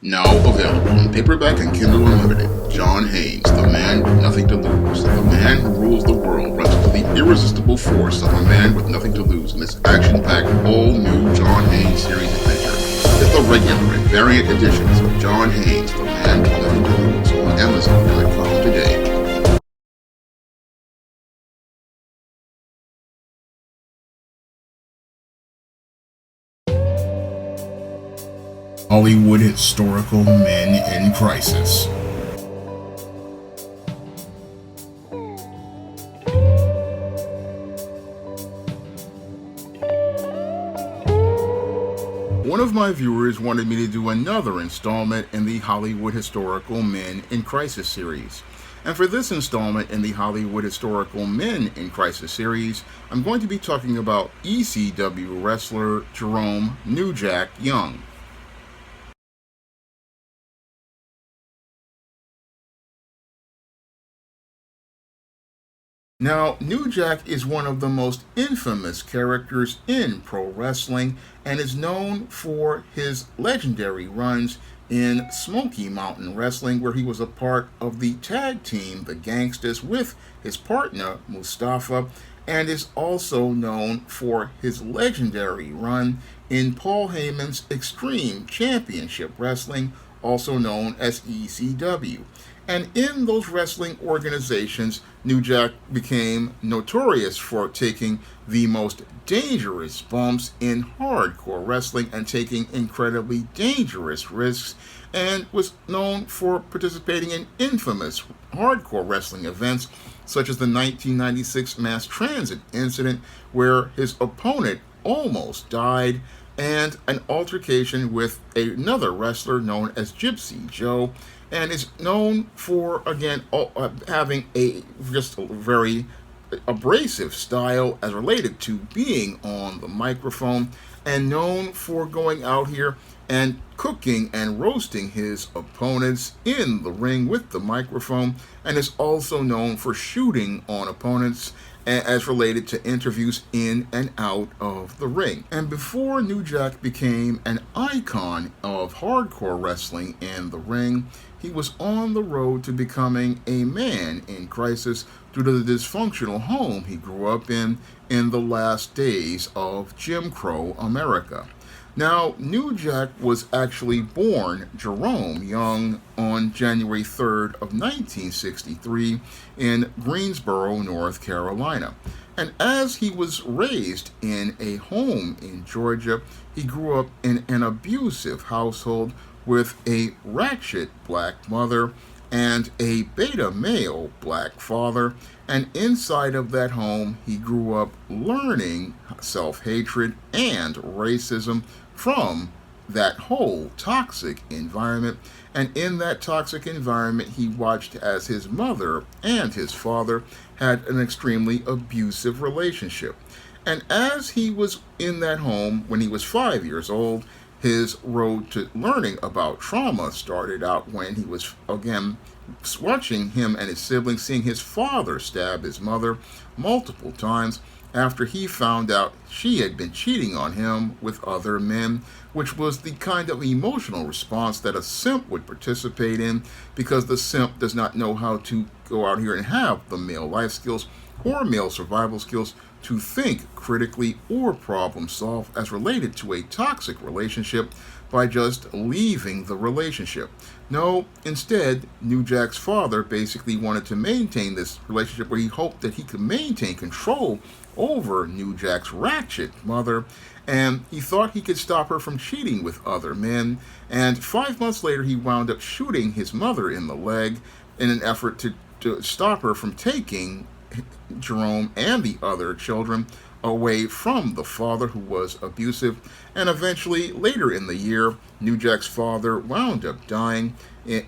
Now available in paperback and Kindle Unlimited. John Haynes, the man with nothing to lose. The man who rules the world runs into the irresistible force of a man with nothing to lose in this action-packed, all-new John Haynes series adventure. Get the regular and variant editions of John Haynes, the man with nothing to lose on Amazon.com today. Hollywood Historical Men in Crisis. One of my viewers wanted me to do another installment in the Hollywood Historical Men in Crisis series. And for this installment in the Hollywood Historical Men in Crisis series, I'm going to be talking about ECW wrestler Jerome New Jack Young. Now, New Jack is one of the most infamous characters in pro wrestling and is known for his legendary runs in Smoky Mountain Wrestling, where he was a part of the tag team, the Gangsters, with his partner, Mustafa, and is also known for his legendary run in Paul Heyman's Extreme Championship Wrestling, also known as ECW. And in those wrestling organizations, New Jack became notorious for taking the most dangerous bumps in hardcore wrestling and taking incredibly dangerous risks, and was known for participating in infamous hardcore wrestling events such as the 1996 mass transit incident where his opponent almost died, and an altercation with another wrestler known as Gypsy Joe, and is known for, again, having a just a very abrasive style as related to being on the microphone, and known for going out here and cooking and roasting his opponents in the ring with the microphone, and is also known for shooting on opponents as related to interviews in and out of the ring. And before New Jack became an icon of hardcore wrestling in the ring, he was on the road to becoming a man in crisis due to the dysfunctional home he grew up in the last days of Jim Crow America. Now, New Jack was actually born Jerome Young on January 3rd of 1963 in Greensboro, North Carolina. And as he was raised in a home in Georgia, he grew up in an abusive household with a ratchet black mother and a beta male black father, and inside of that home he grew up learning self-hatred and racism from that whole toxic environment. And in that toxic environment he watched as his mother and his father had an extremely abusive relationship. And as he was in that home when he was 5 years old, his road to learning about trauma started out when he was, again, watching him and his siblings, seeing his father stab his mother multiple times after he found out she had been cheating on him with other men, which was the kind of emotional response that a simp would participate in, because the simp does not know how to go out here and have the male life skills or male survival skills to think critically or problem solve as related to a toxic relationship by just leaving the relationship. No, instead, New Jack's father basically wanted to maintain this relationship where he hoped that he could maintain control over New Jack's ratchet mother, and he thought he could stop her from cheating with other men. And 5 months later, he wound up shooting his mother in the leg in an effort to stop her from taking Jerome and the other children away from the father who was abusive. And eventually, later in the year, New Jack's father wound up dying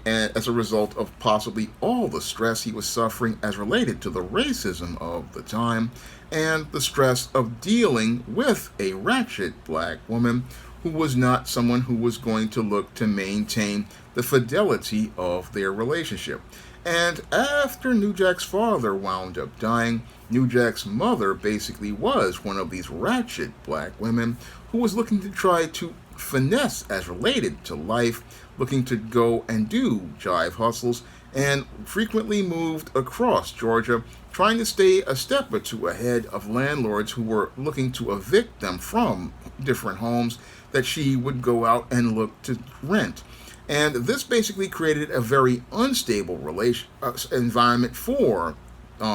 as a result of possibly all the stress he was suffering as related to the racism of the time and the stress of dealing with a ratchet black woman who was not someone who was going to look to maintain the fidelity of their relationship. And after New Jack's father wound up dying, New Jack's mother basically was one of these ratchet black women who was looking to try to finesse as related to life looking to go and do jive hustles, and frequently moved across Georgia, trying to stay a step or two ahead of landlords who were looking to evict them from different homes that she would go out and look to rent. And this basically created a very unstable environment for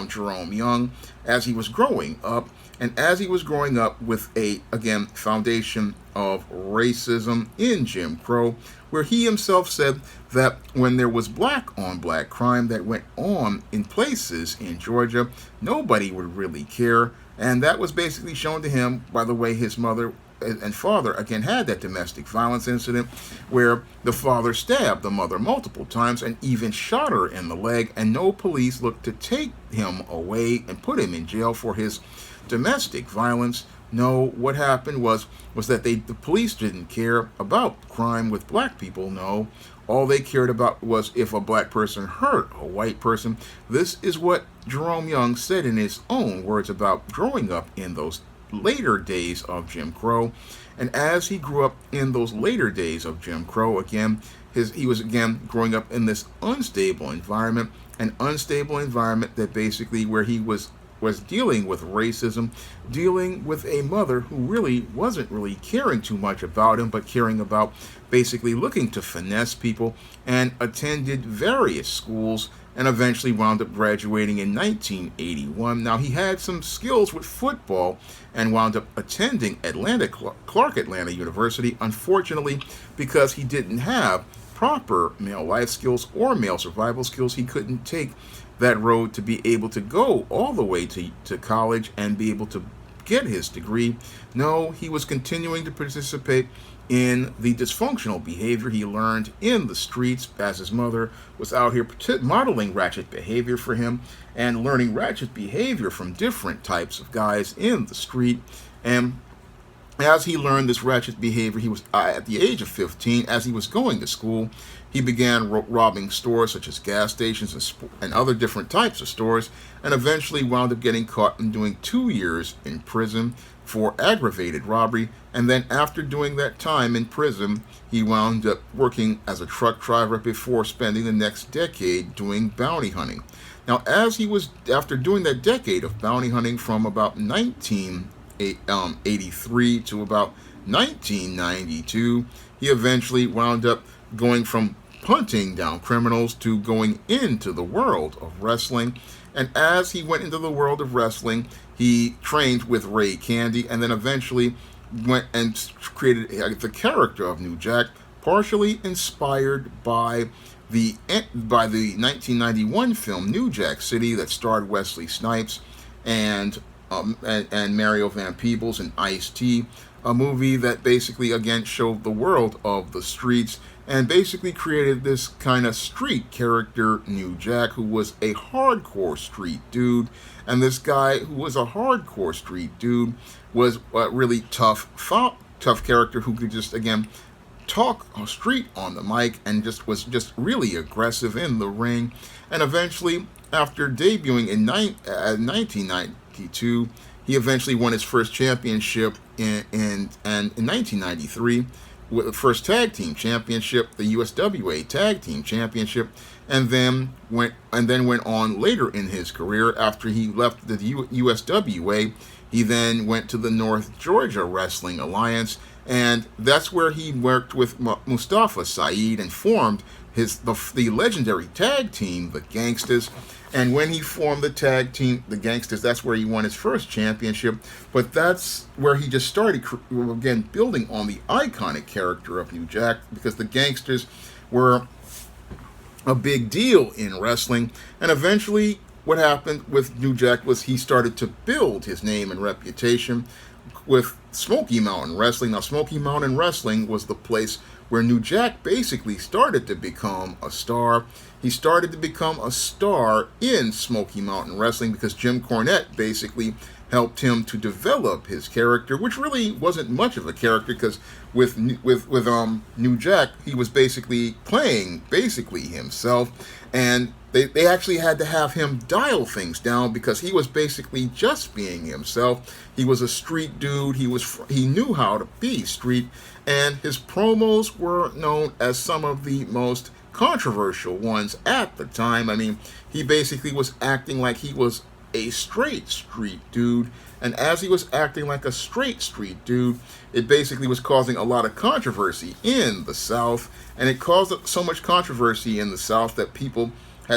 Jerome Young as he was growing up, and as he was growing up with a, again, foundation of racism in Jim Crow, where he himself said that when there was black on black crime that went on in places in Georgia, nobody would really care. And that was basically shown to him by the way his mother and father again had that domestic violence incident where the father stabbed the mother multiple times and even shot her in the leg, and no police looked to take him away and put him in jail for his domestic violence. No, what happened was that the police didn't care about crime with black people. No, all they cared about was if a black person hurt a white person. This is what Jerome Young said in his own words about growing up in those later days of Jim Crow. And as he grew up in those later days of Jim Crow, again, he was again growing up in this unstable environment, an unstable environment that basically where he was dealing with racism, dealing with a mother who really wasn't really caring too much about him, but caring about basically looking to finesse people, and attended various schools and eventually wound up graduating in 1981. Now, he had some skills with football and wound up attending Clark Atlanta University. Unfortunately, because he didn't have proper male life skills or male survival skills, he couldn't take that road to be able to go all the way to college and be able to get his degree. No, he was continuing to participate in the dysfunctional behavior he learned in the streets as his mother was out here modeling ratchet behavior for him and learning ratchet behavior from different types of guys in the street. And as he learned this ratchet behavior, he was at the age of 15, as he was going to school, he began robbing stores such as gas stations and other different types of stores, and eventually wound up getting caught and doing 2 years in prison for aggravated robbery. And then after doing that time in prison, he wound up working as a truck driver before spending the next decade doing bounty hunting. Now, after doing that decade of bounty hunting from about 1983 to about 1992, he eventually wound up going from hunting down criminals to going into the world of wrestling. And as he went into the world of wrestling, he trained with Ray Candy, and then eventually went and created the character of New Jack, partially inspired by the 1991 film New Jack City that starred Wesley Snipes and Mario Van Peebles and Ice-T, a movie that basically again showed the world of the streets and basically created this kind of street character, New Jack, who was a hardcore street dude. And this guy who was a hardcore street dude was a really tough character who could just, again, talk street on the mic and was really aggressive in the ring. And eventually, after debuting in 1992, he eventually won his first championship in 1993 with the first tag team championship, the USWA tag team championship, and then went on later in his career. After he left the USWA, he then went to the North Georgia Wrestling Alliance, and that's where he worked with Mustafa Saeed and formed the legendary tag team, the Gangsters. And when he formed the tag team, the Gangsters, that's where he won his first championship. But that's where he just started, again, building on the iconic character of New Jack, because the Gangsters were a big deal in wrestling. And eventually, what happened with New Jack was he started to build his name and reputation with Smoky Mountain Wrestling. Now, Smoky Mountain Wrestling was the place where New Jack basically started to become a star. He started to become a star in Smoky Mountain Wrestling because Jim Cornette basically helped him to develop his character, which really wasn't much of a character because with New Jack, he was basically playing basically himself, and they actually had to have him dial things down because he was basically just being himself. He was a street dude. He knew how to be street, and his promos were known as some of the most controversial ones at the time. I mean, he basically was acting like he was a straight street dude, and as he was acting like a straight street dude, it basically was causing a lot of controversy in the South, and it caused so much controversy in the South that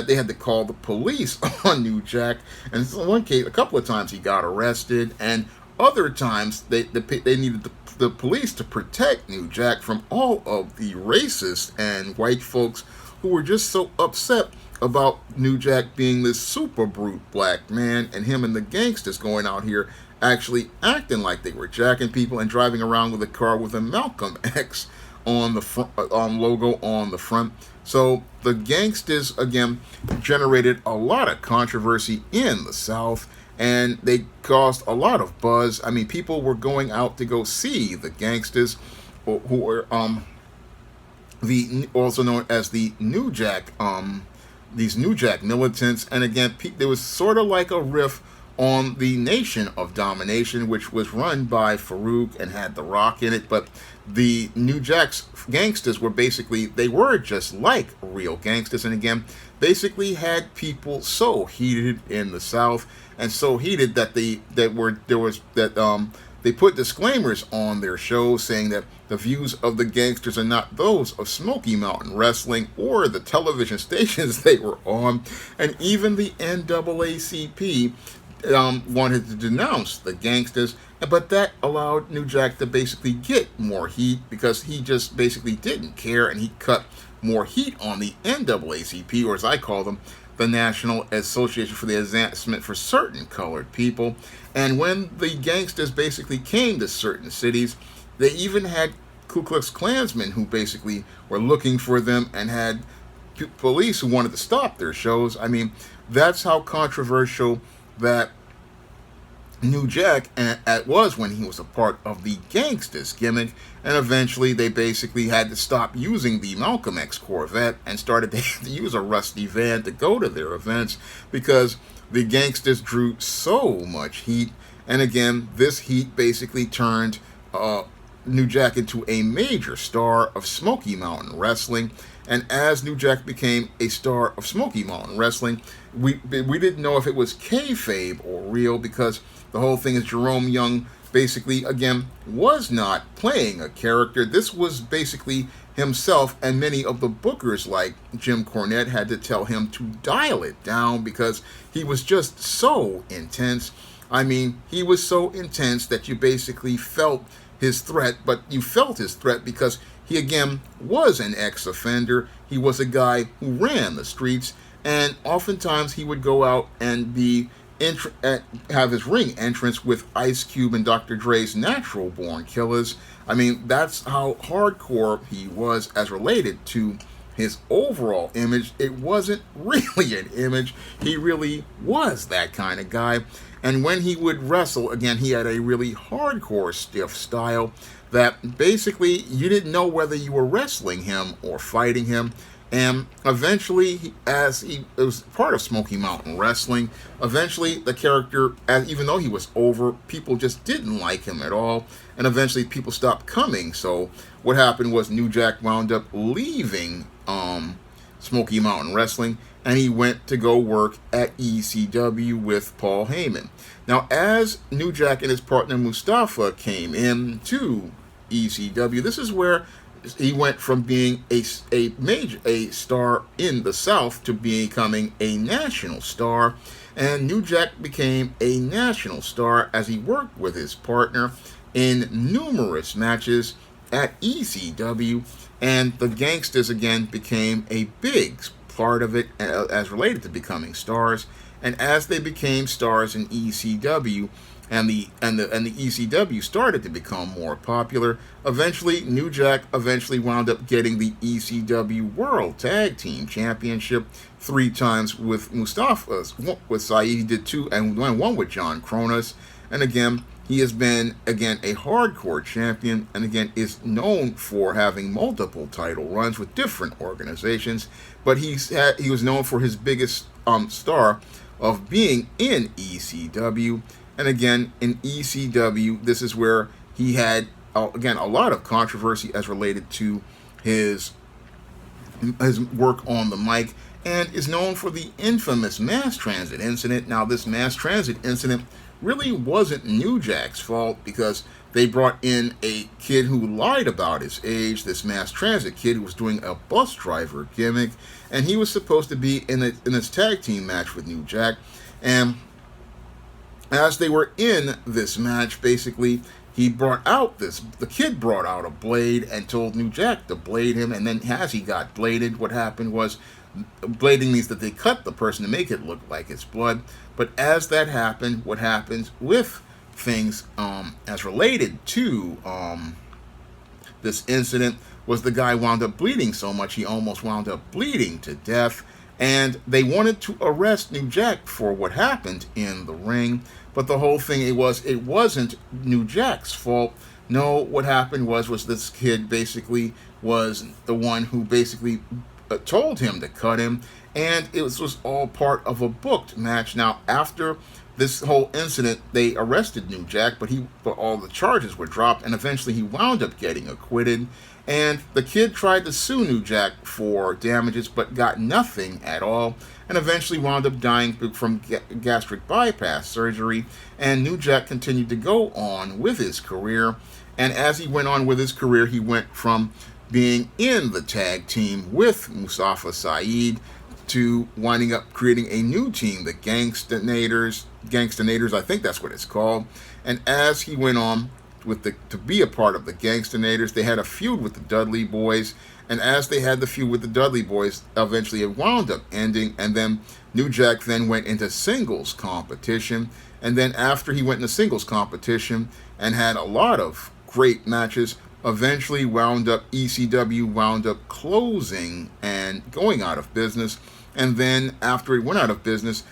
they had to call the police on New Jack. And in one case, a couple of times he got arrested, and other times they needed the police to protect New Jack from all of the racists and white folks who were just so upset about New Jack being this super brute black man, and him and the gangsters going out here actually acting like they were jacking people and driving around with a car with a Malcolm X on the front, logo on the front. So the gangsters again generated a lot of controversy in the South, and they caused a lot of buzz. I mean, people were going out to go see the gangsters, who were also known as the New Jack, these New Jack militants. And again, there was sort of like a riff on the Nation of Domination, which was run by Farouk and had The Rock in it. But the New Jack's gangsters were they were just like real gangsters, and again, basically had people so heated in the South, and so heated that they put disclaimers on their shows saying that the views of the gangsters are not those of Smoky Mountain Wrestling or the television stations they were on, and even the NAACP wanted to denounce the gangsters, but that allowed New Jack to basically get more heat because he just basically didn't care, and he cut more heat on the NAACP, or as I call them, the National Association for the Advancement for Certain Colored People. And when the gangsters basically came to certain cities, they even had Ku Klux Klansmen who basically were looking for them and had police who wanted to stop their shows. I mean, that's how controversial that New Jack was when he was a part of the gangsters gimmick, and eventually they basically had to stop using the Malcolm X Corvette and started to use a rusty van to go to their events because the gangsters drew so much heat. And again, this heat basically turned New Jack into a major star of Smoky Mountain Wrestling. And as New Jack became a star of Smoky Mountain Wrestling, we didn't know if it was kayfabe or real, because the whole thing is Jerome Young basically, again, was not playing a character. This was basically himself, and many of the bookers like Jim Cornette had to tell him to dial it down because he was just so intense. I mean, he was so intense that you basically felt his threat, but you felt his threat because he, again, was an ex-offender. He was a guy who ran the streets, and oftentimes he would go out and have his ring entrance with Ice Cube and Dr. Dre's Natural Born Killers. I mean, that's how hardcore he was as related to his overall image. It wasn't really an image. He really was that kind of guy. And when he would wrestle, again, he had a really hardcore stiff style that basically you didn't know whether you were wrestling him or fighting him. And eventually, it was part of Smoky Mountain Wrestling, eventually the character, even though he was over, people just didn't like him at all. And eventually people stopped coming. So what happened was New Jack wound up leaving Smoky Mountain Wrestling, and he went to go work at ECW with Paul Heyman. Now, as New Jack and his partner Mustafa came into ECW, this is where he went from being a star in the South to becoming a national star. And New Jack became a national star as he worked with his partner in numerous matches at ECW. And the gangsters again became a big part of it as related to becoming stars. And as they became stars in ECW, and the ECW started to become more popular, eventually New Jack wound up getting the ECW World Tag Team Championship 3 times with Mustafa. With Saeed, he did 2, and one with John Kronos. And again, he has been, again, a hardcore champion, and again, is known for having multiple title runs with different organizations. But he was known for his biggest star of being in ECW. And again, in ECW, this is where he had, again, a lot of controversy as related to his work on the mic, and is known for the infamous mass transit incident. Now, this mass transit incident really wasn't New Jack's fault, because they brought in a kid who lied about his age, this mass transit kid who was doing a bus driver gimmick, and he was supposed to be in this tag team match with New Jack. And as they were in this match, basically, the kid brought out a blade and told New Jack to blade him, and then as he got bladed, what happened was, blading means that they cut the person to make it look like it's blood. But as that happened, what happens with things as related to this incident was the guy wound up bleeding so much he almost wound up bleeding to death, and they wanted to arrest New Jack for what happened in the ring. But the whole thing, it wasn't New Jack's fault. No, what happened was this kid basically was the one who basically told him to cut him, and it was all part of a booked match. Now, after this whole incident, they arrested New Jack, but all the charges were dropped, and eventually he wound up getting acquitted. And the kid tried to sue New Jack for damages, but got nothing at all, and eventually wound up dying from gastric bypass surgery. And New Jack continued to go on with his career, and as he went on with his career, he went from being in the tag team with Mustafa Saeed to winding up creating a new team, the Gangstonators, I think that's what it's called. And as he went on to be a part of the Gangstonators, they had a feud with the Dudley Boys, and as they had the feud with the Dudley Boys, eventually it wound up ending, and then New Jack then went into singles competition, and then after he went into singles competition and had a lot of great matches, eventually ECW wound up closing and going out of business. And then after it went out of business,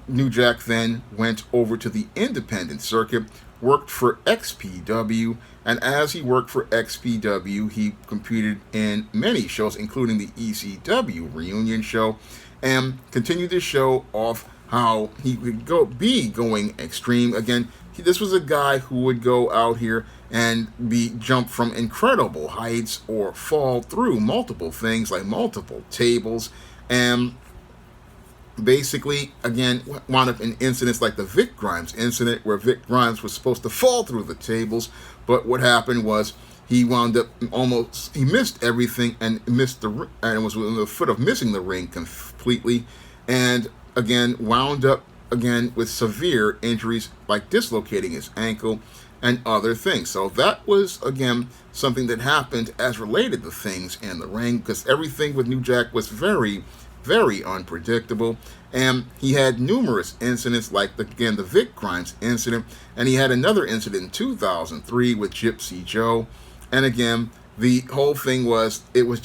New Jack then went over to the independent circuit, worked for XPW, and as he worked for XPW, he competed in many shows, including the ECW reunion show, and continued to show off how he would be going extreme. Again, this was a guy who would go out here and jump from incredible heights or fall through multiple things like multiple tables, and basically, again, wound up in incidents like the Vic Grimes incident, where Vic Grimes was supposed to fall through the tables, but what happened was he wound up he missed everything and was within the foot of missing the ring completely, and again wound up with severe injuries like dislocating his ankle and other things. So that was, again, something that happened as related to things in the ring, because everything with New Jack was very, very unpredictable, and he had numerous incidents like, the Vic Grimes incident, and he had another incident in 2003 with Gypsy Joe. And again, the whole thing was, he did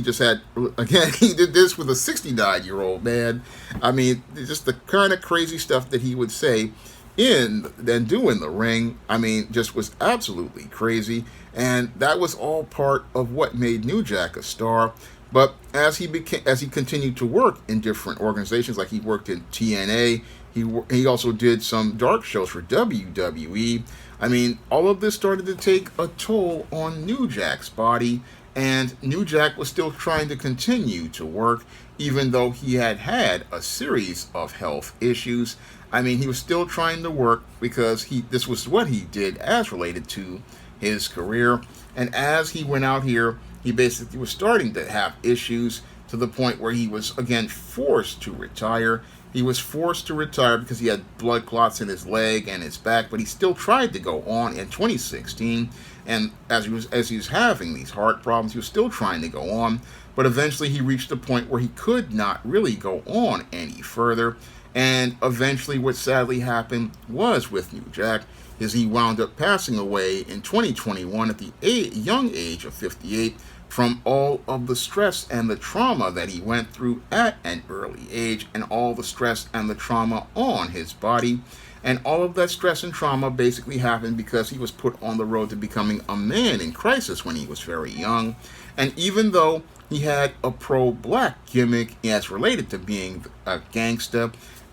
this with a 69-year-old man. I mean, just the kind of crazy stuff that he would say and do in the ring, I mean, just was absolutely crazy. And that was all part of what made New Jack a star. But as he continued to work in different organizations, like he worked in TNA, he also did some dark shows for WWE. I mean, all of this started to take a toll on New Jack's body, and New Jack was still trying to continue to work, even though he had a series of health issues. I mean, he was still trying to work because this was what he did as related to his career. And as he went out here, he basically was starting to have issues to the point where he was, again, forced to retire. He was forced to retire because he had blood clots in his leg and his back, but he still tried to go on in 2016. And as he was having these heart problems, he was still trying to go on. But eventually he reached a point where he could not really go on any further. And eventually what sadly happened was with New Jack is he wound up passing away in 2021 at the young age of 58 from all of the stress and the trauma that he went through at an early age, and all the stress and the trauma on his body. And all of that stress and trauma basically happened because he was put on the road to becoming a man in crisis when he was very young. And even though he had a pro-black gimmick as related to being a gangster,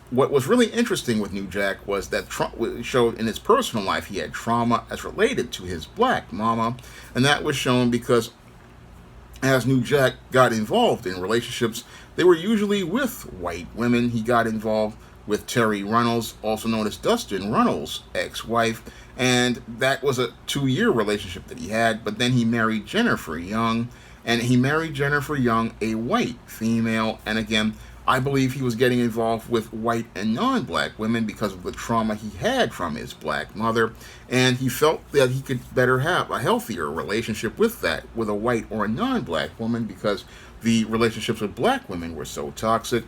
what was really interesting with New Jack was that it showed in his personal life he had trauma as related to his black mama. And that was shown because as New Jack got involved in relationships, they were usually with white women. He got involved with Terry Runnels, also known as Dustin Runnels' ex-wife, and that was a 2-year relationship that he had. But then he married Jennifer Young, and he married Jennifer Young, a white female. And again, I believe he was getting involved with white and non-black women because of the trauma he had from his black mother, and he felt that he could better have a healthier relationship with a white or a non-black woman, because the relationships with black women were so toxic.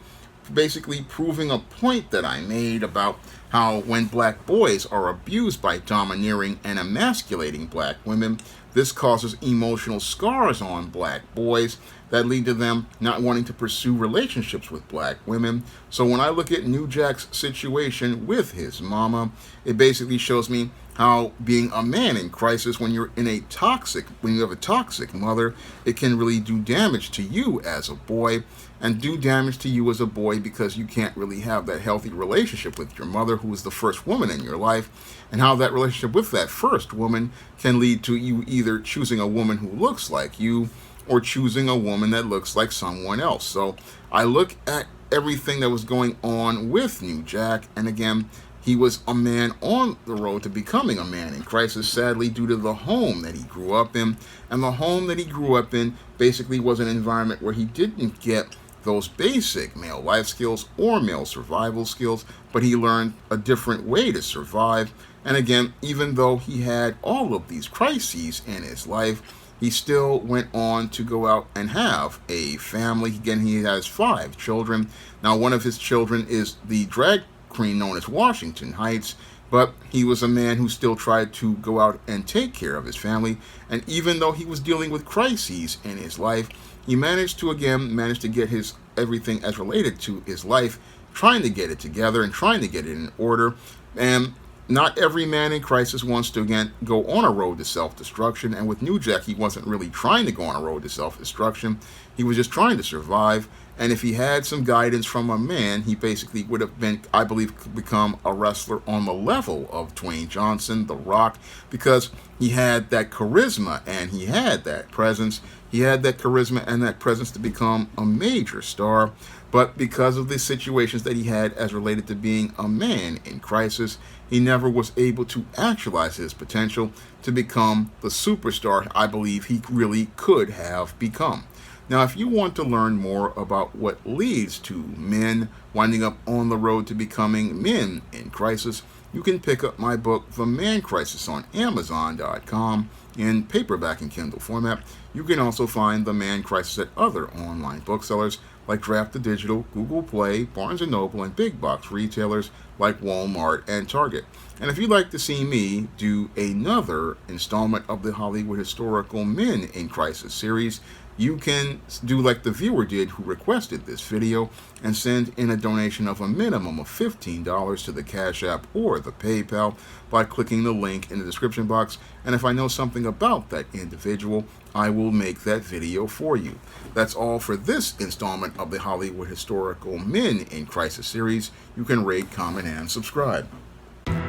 Basically proving a point that I made about how when black boys are abused by domineering and emasculating black women, this causes emotional scars on black boys that lead to them not wanting to pursue relationships with black women. So when I look at New Jack's situation with his mama, it basically shows me how being a man in crisis, when you have a toxic mother, it can really do damage to you as a boy, and do damage to you as a boy because you can't really have that healthy relationship with your mother, who is the first woman in your life, and how that relationship with that first woman can lead to you either choosing a woman who looks like you or choosing a woman that looks like someone else. So I look at everything that was going on with New Jack, and again, he was a man on the road to becoming a man in crisis, sadly, due to the home that he grew up in. And the home that he grew up in basically was an environment where he didn't get those basic male life skills or male survival skills, but he learned a different way to survive. And again, even though he had all of these crises in his life, he still went on to go out and have a family. Again, he has 5 children. Now, one of his children is the drag queen known as Washington Heights, but he was a man who still tried to go out and take care of his family. And even though he was dealing with crises in his life, he managed to get his everything as related to his life, trying to get it together and trying to get it in order. And not every man in crisis wants to, again, go on a road to self-destruction. And with New Jack, he wasn't really trying to go on a road to self-destruction. He was just trying to survive. And if he had some guidance from a man, he basically would have been, I believe, become a wrestler on the level of Dwayne Johnson, The Rock, because he had that charisma and he had that presence. He had that charisma and that presence to become a major star. But because of the situations that he had as related to being a man in crisis, he never was able to actualize his potential to become the superstar I believe he really could have become. Now, if you want to learn more about what leads to men winding up on the road to becoming men in crisis, you can pick up my book, The Man Crisis, on Amazon.com in paperback and Kindle format. You can also find The Man Crisis at other online booksellers like Draft to Digital, Google Play, Barnes & Noble, and big box retailers like Walmart and Target. And if you'd like to see me do another installment of the Hollywood Historical Men in Crisis series, you can do like the viewer did who requested this video and send in a donation of a minimum of $15 to the Cash App or the PayPal by clicking the link in the description box. And if I know something about that individual, I will make that video for you. That's all for this installment of the Hollywood Historical Men in Crisis series. You can rate, comment, and subscribe.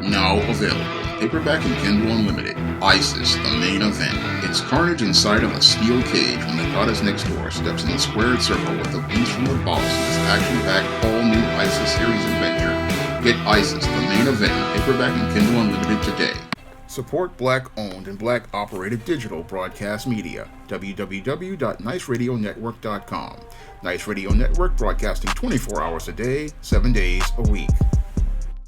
Now available, paperback and Kindle Unlimited, ISIS, the main event. It's carnage inside of a steel cage when the goddess next door steps in the squared circle with the beast from the boss in this action-packed all-new ISIS series adventure. Get ISIS, the main event, paperback and Kindle Unlimited today. Support Black-owned and Black-operated digital broadcast media. www.niceradionetwork.com. Nice Radio Network, broadcasting 24 hours a day, 7 days a week.